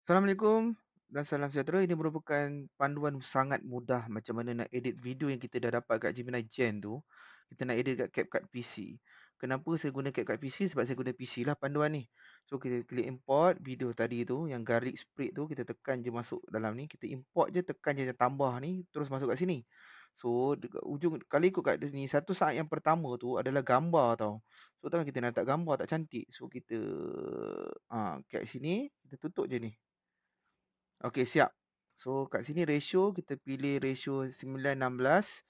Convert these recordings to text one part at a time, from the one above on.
Assalamualaikum dan salam sejahtera. Ini merupakan panduan sangat mudah macam mana nak edit video yang kita dah dapat kat Gemini Gen tu. Kita nak edit kat CapCut PC. Kenapa saya guna CapCut PC? Sebab saya guna PC lah panduan ni. So kita klik import video tadi tu, yang garlic spread tu, kita tekan je masuk dalam ni. Kita import je, tekan je tambah ni, terus masuk kat sini. So dekat ujung, kalau ikut kat ni, satu saat yang pertama tu adalah gambar tau. So takkan kita nak letak gambar tak cantik. So kita kat sini, kita tutup je ni. Okey, siap. So kat sini ratio, kita pilih ratio 9:16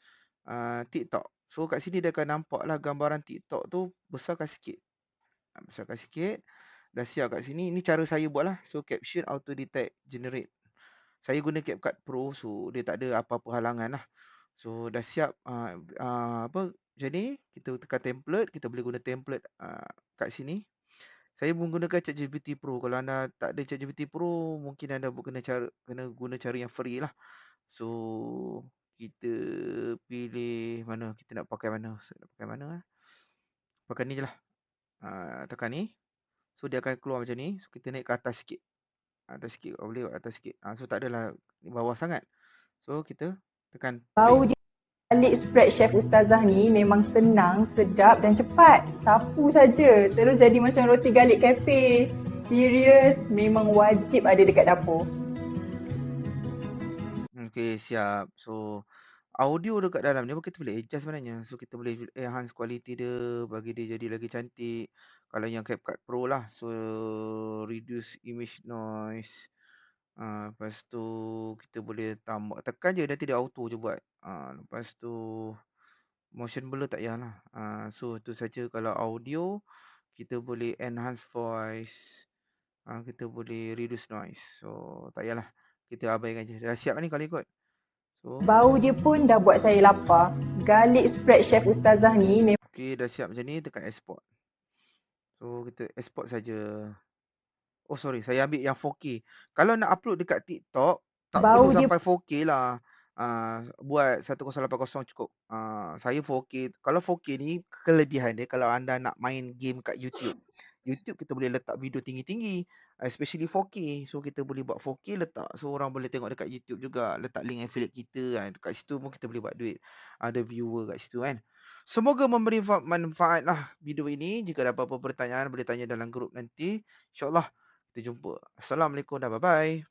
TikTok. So kat sini dia akan nampaklah gambaran TikTok tu besarkan sikit. Besarkan sikit. Dah siap kat sini. Ini cara saya buat lah. So caption auto detect generate. Saya guna CapCut Pro, so dia tak ada apa-apa halangan lah. So dah siap apa macam ni, kita tekan template, kita boleh guna template kat sini. Saya menggunakan ChatGPT Pro. Kalau anda tak ada ChatGPT Pro, mungkin anda kena guna cara yang free lah. So kita pilih mana, kita nak pakai mana. Saya nak pakai mana eh? Pakai ni je lah. Tekan ni. So dia akan keluar macam ni. So kita naik ke atas sikit. Atas sikit, boleh atas sikit. So tak adalah bawah sangat. So kita tekan Bau play. dia balik spread chef ustazah ni memang senang, sedap dan cepat. Sapu saja terus jadi macam roti galik cafe. Serius, memang wajib ada dekat dapur. Okay, siap. So audio dekat dalam ni pun kita boleh adjust sebenarnya. So kita boleh enhance quality dia, bagi dia jadi lagi cantik. Kalau yang CapCut Pro lah. So reduce image noise. Lepas tu kita boleh tambah, tekan je, nanti dia auto je buat. Lepas tu motion blur tak payahlah. So tu saja. Kalau audio, kita boleh enhance voice. Kita boleh reduce noise. So tak payahlah. Kita abaikan je. Dah siap ni kalau ikut. So Bau dia pun dah buat saya lapar. Garlic spread chef ustazah ni memang okey, dah siap macam ni, tekan export. So kita export saja. Oh sorry, saya ambil yang 4K. Kalau nak upload dekat TikTok, tak perlu bau dia sampai 4K lah. Buat 1080 cukup. Saya 4K. Kalau 4K ni kelebihan dia kalau anda nak main game kat YouTube. YouTube kita boleh letak video tinggi-tinggi, especially 4K. So kita boleh buat 4K letak, so orang boleh tengok dekat YouTube juga. Letak link affiliate kita kat situ pun kita boleh buat duit. Ada viewer kat situ kan. Semoga memberi manfaat lah video ini. Jika ada apa-apa pertanyaan boleh tanya dalam grup nanti. InsyaAllah kita jumpa. Assalamualaikum dan bye-bye.